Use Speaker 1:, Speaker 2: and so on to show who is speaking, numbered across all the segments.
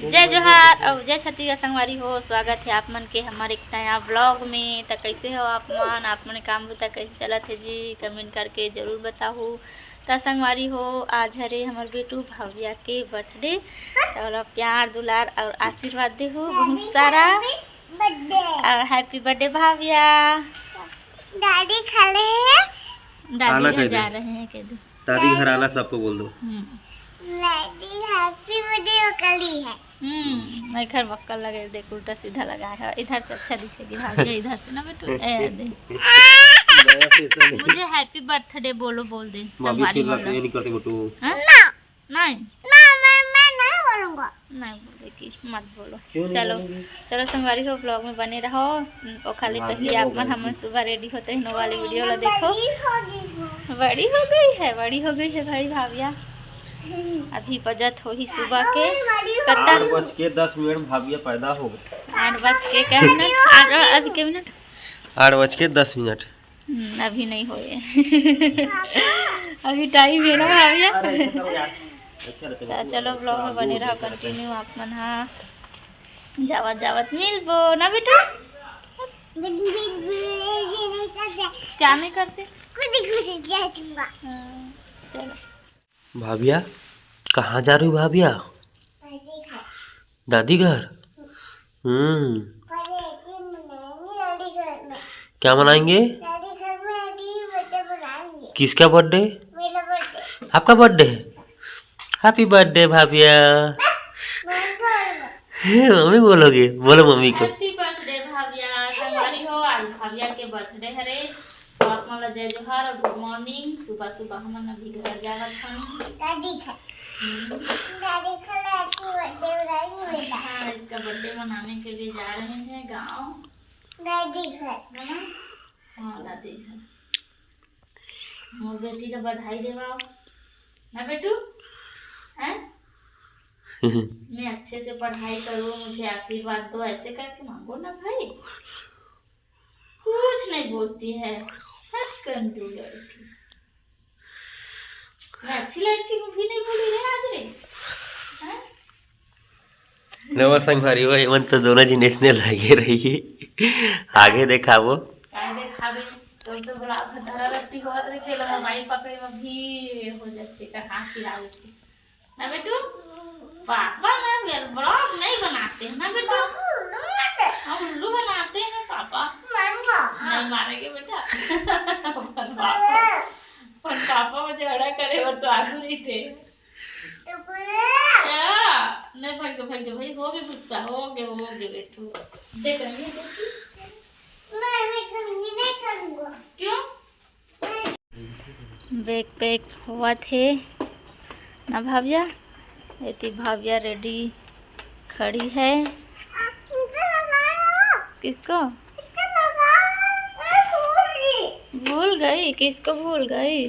Speaker 1: जय जोहार और जय छत्तीसगढ़ संगवारी हो। स्वागत है आप मन के हमारे एक नया व्लॉग में। तो कैसे हो आप मन काम होता कैसे चलत है जी, कमेंट करके ज़रूर बताओ। तो संगवारी हो, आज हरे हमारे बेटू भव्या के बर्थडे, तो प्यार दुलार और आशीर्वाद दे हो बहुत सारा। और हैप्पी बर्थडे भव्या।
Speaker 2: दादी खा ले हैं,
Speaker 1: दादी घर जा रहे हैं, कह दो
Speaker 3: दादी घर आना सबको बोल दो।
Speaker 2: दादी हैप्पी बर्थडे कली है।
Speaker 1: मैं घर बक्कल लगे, देख उल्टा सीधा लगाया है। इधर से अच्छा दिखेगी भाग्य, इधर से ना बेटू। मुझे हैप्पी बर्थडे बोलो, बोल दे संगवारी बोलो।
Speaker 3: नहीं करते बेटू।
Speaker 1: नहीं
Speaker 2: मैं नहीं बोलूंगा।
Speaker 1: नहीं बोलेगी, मत बोलो। चलो चलो संगवारी हो, ब्लॉग में बने रहो। और खाली पहले आप मन हम सुबह रेडी होते हैं वाली वीडियो ला देखो। बड़ी हो गई है भाई भाविया। अभी बजत हो ही सुबह के
Speaker 3: 8:10 भाविया पैदा हो गई।
Speaker 1: 8 क्या मिनट, अभी के मिनट
Speaker 3: 8:10।
Speaker 1: अभी नहीं हुए अभी टाइम है ना भाविया। तो चलो ब्लॉग में बने रहो कंटिन्यू। आप मन हाँ जावत जावत मिलबो ना बेटा। क्या नहीं करते, चलो।
Speaker 3: भाभिया कहाँ जा रही हो भाभिया? दादी घर। क्या मनाएंगे? किसका बर्थडे? आपका बर्थडे। हैप्पी बर्थडे भाभिया। मम्मी बोलोगे? बोलो मम्मी को।
Speaker 1: हैप्पी बर्थडे भाविया। संगवारी हो, आज भाविया के बर्थडे हरे। तो आप मन जय जोहार और गुड मॉर्निंग। सुबह सुबह हम अभी घर जावत हन। हाँ, इसका बर्थडे मनाने के लिए जा रहे हैं गाँव।
Speaker 2: दादी घर।
Speaker 1: हाँ दादी घर। मोर बेटी का बधाई देवाओ ना बेटू, हैं? मैं अच्छे से पढ़ाई करूँ, मुझे आशीर्वाद दो, ऐसे करके मांगो ना भाई। कुछ नहीं बोलती है, कंजू लड़की। मैं अच्छी लड़की हूँ भी नहीं बोली रे आज रे।
Speaker 3: नवा संगवारी हो, एमन तो दोनों जिनिस ने लगे रही। आगे देखाबो
Speaker 1: काय देखाबे तो बड़ा भदरा लड़की हो रे, खेलो मोबाइल पकड़े में भी हो जाते का हाथ खिलावे ना बेटू। पापा ना ब्लॉग नहीं बनाते हैं ना बेटा, हम उल्लू बनाते हैं पापा। नहीं मारेंगे बेटा पर पापा में झगड़ा करे और तो आंसू नहीं थे। नहीं भाग दो भाई, हो गए गुस्सा, हो गए बेटू। देखेंगे क्यों बैग पैक हुआ थे ना भाविया। इतनी भाविया रेडी खड़ी है। किसको भूल गई? किसको भूल गई?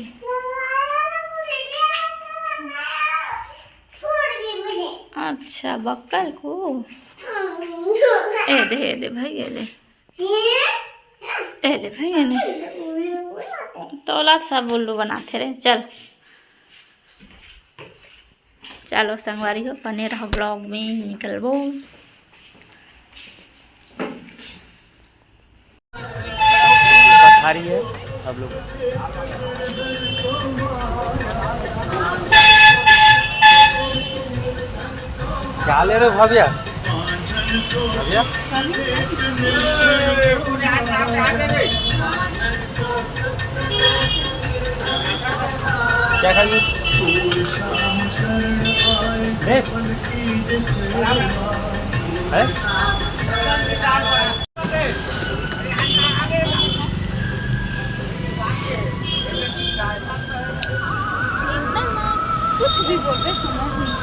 Speaker 1: अच्छा बक्कल को। ए दे भाई, ए दे भाई, तोला सा बुल्लू बनाते रहे। चलो संगवारी हो, बने रहो ब्लॉग में, निकलबो।
Speaker 3: है आप लोग क्या ले रहे हो भाभिया? भाभिया क्या खाएंगे? है?
Speaker 2: एकदम ना कुछ भी बोल रहे समझ नहीं।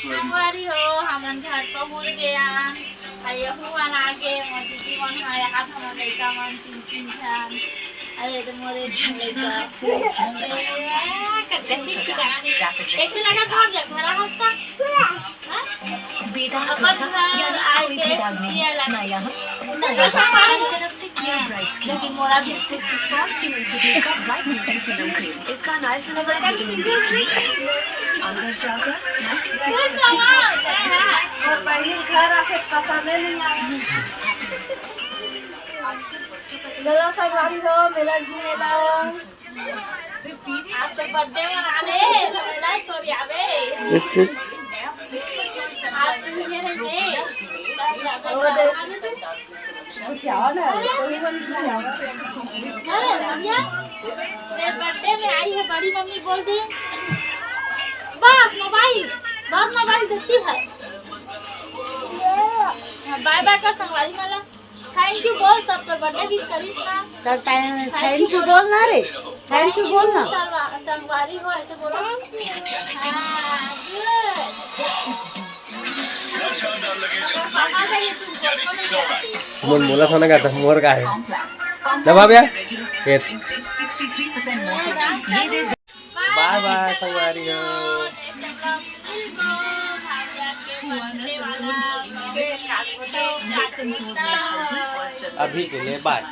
Speaker 1: संगवारी हो, हम घर पहुँच गया। हुआ आगे दीदी मन है हाथ हम लड़का मन 3 जन। अरे तो मोरे कैसे लगा घर हंसता?
Speaker 4: बेदाग त्वचा यानी कोई भी दाग नहीं ना यहाँ हमारी तरफ से clear bright skin spot skin institute का ब्राइट ब्यूटी सीरम क्रीम। इसका नाइसिनामाइड विटामिन B3 अंदर जाकर
Speaker 2: चलो संगवारी हो मेला घूमेला।
Speaker 1: आज तो बर्थडे मनाने हमें सॉरी आवे आज तो मिले रहेंगे
Speaker 2: कुछ आओ ना कोई मन कुछ आओ।
Speaker 1: अरे रमिया मेरे बर्थडे में आई है बड़ी मम्मी बोल दी बस मोबाइल बहुत मोबाइल देती है। बाय बाय का संगवारी वाला थैंक यू बोल सबको बर्थडे विश करिस ना।
Speaker 2: थैंक यू बोल ना रे, थैंक यू बोल ना।
Speaker 1: संगवारी हो ऐसे बोलो।
Speaker 3: मन बोला था ना का मोर का है ना बाबा बाय बाय संगवारी हो। अभी के लिए बाय।